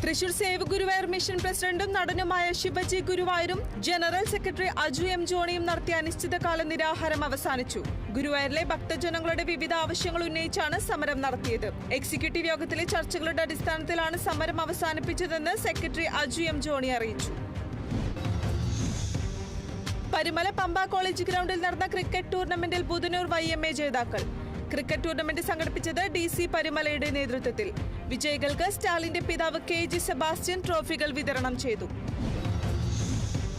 Thrissur save Guruvayur mission പ്രസിഡന്റും നടനുമായ ശിവജി ഗുരുവായൂരും ജനറൽ സെക്രട്ടറി അജു എം ജോണിയും നടത്തിയ അനിശ്ചിതകാല നിരാഹാരം അവസാനിച്ചു. ഗുരുവായൂരിലെ ഭക്തജനങ്ങളുടെ വിവിധ ആവശ്യങ്ങൾ ഉന്നയിച്ചാണ് സമരം നടത്തിയത്. എക്സിക്യൂട്ടീവ് യോഗത്തിലെ ചർച്ചകളുടെ അടിസ്ഥാനത്തിലാണ് സമരം അവസാനിപ്പിച്ചതെന്ന് സെക്രട്ടറി അജു എം ജോണി അറിയിച്ചു. പരുമല പമ്പ കോളേജ് ഗ്രൗണ്ടിൽ നടന്ന ക്രിക്കറ്റ് ടൂർണമെന്റിൽ ബുധനൂർ YMA ജേതാക്കൾ. ക്രിക്കറ്റ് ടൂർണമെന്റ് സംഘടിപ്പിച്ചത് DC പരുമലയുടെ നേതൃത്വത്തിൽ. വിജയികൾക്ക് സ്റ്റാലിന്റെ പിതാവ് KG സെബാസ്റ്റ്യൻ ട്രോഫികൾ വിതരണം ചെയ്തു.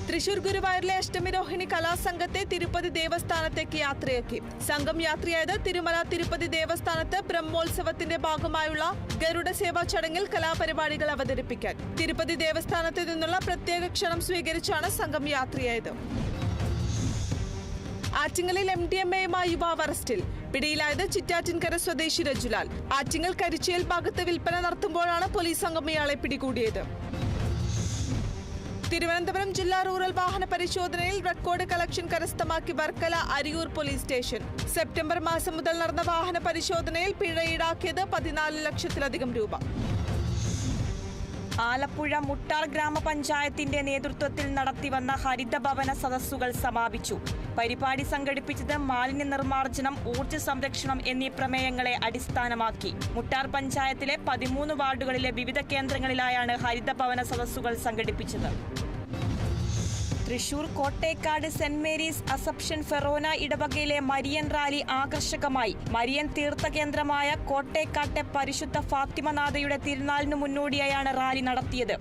തൃശൂർ ഗുരുവായൂരിലെ അഷ്ടമി രോഹിണി കലാസംഘത്തെ തിരുപ്പതി ദേവസ്ഥാനത്തേക്ക് യാത്രയാക്കി. സംഘം യാത്രയായത് തിരുമല തിരുപ്പതി ദേവസ്ഥാനത്ത് ബ്രഹ്മോത്സവത്തിന്റെ ഭാഗമായുള്ള ഗരുഡ സേവാ ചടങ്ങിൽ കലാപരിപാടികൾ അവതരിപ്പിക്കാൻ. തിരുപ്പതി ദേവസ്ഥാനത്ത് നിന്നുള്ള പ്രത്യേക ക്ഷണം സ്വീകരിച്ചാണ് സംഘം യാത്രയായത്. ആറ്റിങ്ങലിൽ MDMAയുമായി യുവാവ് അറസ്റ്റിൽ. പിടിയിലായത് ചിറ്റാറ്റിൻകര സ്വദേശി രജുലാൽ. ആറ്റിങ്ങൽ കരിച്ചേൽ ഭാഗത്ത് വിൽപ്പന നടത്തുമ്പോഴാണ് പോലീസ് സംഘം ഇയാളെ പിടികൂടിയത്. തിരുവനന്തപുരം ജില്ലാ റൂറൽ വാഹന പരിശോധനയിൽ റെക്കോർഡ് കളക്ഷൻ കരസ്ഥമാക്കി Varkala Ariyur police station. September മാസം മുതൽ നടന്ന വാഹന പരിശോധനയിൽ പിഴ ഈടാക്കിയത് 14 ലക്ഷത്തിലധികം രൂപ. ആലപ്പുഴ മുട്ടാർ ഗ്രാമപഞ്ചായത്തിന്റെ നേതൃത്വത്തിൽ നടത്തിവന്ന ഹരിതഭവന സദസ്സുകൾ സമാപിച്ചു. പരിപാടി സംഘടിപ്പിച്ചത് മാലിന്യ നിർമ്മാർജ്ജനം, ഊർജ്ജ സംരക്ഷണം എന്നീ പ്രമേയങ്ങളെ അടിസ്ഥാനമാക്കി. മുട്ടാർ പഞ്ചായത്തിലെ 13 വാർഡുകളിലെ വിവിധ കേന്ദ്രങ്ങളിലായാണ് ഹരിതഭവന സദസ്സുകൾ സംഘടിപ്പിച്ചത്. Thrissur Kottekkad saint Mary's assumption Forane ഇടവകയിലെ മരിയൻ റാലി ആകർഷകമായി. മരിയൻ തീർത്ഥകേന്ദ്രമായ കോട്ടേക്കാട്ടെ പരിശുദ്ധ ഫാത്തിമനാഥയുടെ തിരുനാളിനു മുന്നോടിയായാണ് റാലി നടത്തിയത്.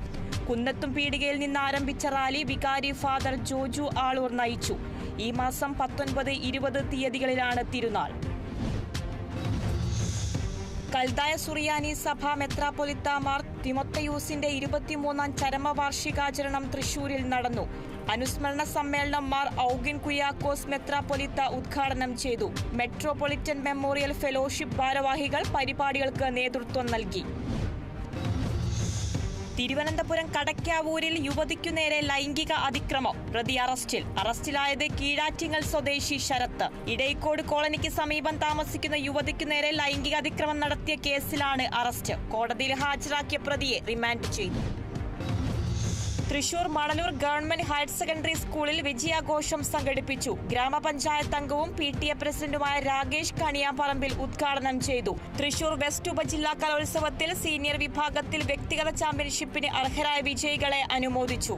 കുന്നത്തും പീടികയിൽ നിന്ന് ആരംഭിച്ച റാലി വികാരി ഫാദർ ജോജു ആളൂർ നയിച്ചു. ഈ മാസം 19, 20 തീയതികളിലാണ് തിരുനാൾ. കൽദായ സുറിയാനി സഭ മെത്രാപ്പൊലിത്ത മാർ തിമോത്തയൂസിന്റെ 23ാം ചരമവാർഷികാചരണം തൃശൂരിൽ നടന്നു. അനുസ്മരണ സമ്മേളനം മാർ ഔഗിൻ കുര്യാക്കോസ് മെത്രാപ്പൊലിത്ത ഉദ്ഘാടനം ചെയ്തു. മെട്രോപൊളിറ്റൻ മെമ്മോറിയൽ ഫെലോഷിപ്പ് ഭാരവാഹികൾ പരിപാടികൾക്ക് നേതൃത്വം നൽകി. തിരുവനന്തപുരം കടക്കാവൂരിൽ യുവതിക്കു നേരെ ലൈംഗിക അതിക്രമം. പ്രതി അറസ്റ്റിലായത് കീഴാറ്റിങ്ങൽ സ്വദേശി ശരത്ത്. ഇടയ്ക്കോട് കോളനിക്ക് സമീപം താമസിക്കുന്ന യുവതിക്കു നേരെ ലൈംഗിക അതിക്രമം നടത്തിയ കേസിലാണ് അറസ്റ്റ്. കോടതിയിൽ ഹാജരാക്കിയ പ്രതിയെ റിമാൻഡ് ചെയ്തു. Thrissur Manalur government higher secondary സ്കൂളിൽ വിജയാഘോഷം സംഘടിപ്പിച്ചു. ഗ്രാമപഞ്ചായത്ത് അംഗവും PTA പ്രസിഡന്റുമായ രാകേഷ് കണിയാമ്പറമ്പിൽ ഉദ്ഘാടനം ചെയ്തു. തൃശൂർ വെസ്റ്റ് ഉപജില്ലാ കലോത്സവത്തിൽ സീനിയർ വിഭാഗത്തിൽ വ്യക്തിഗത ചാമ്പ്യൻഷിപ്പിന് അർഹരായ വിജയികളെ അനുമോദിച്ചു.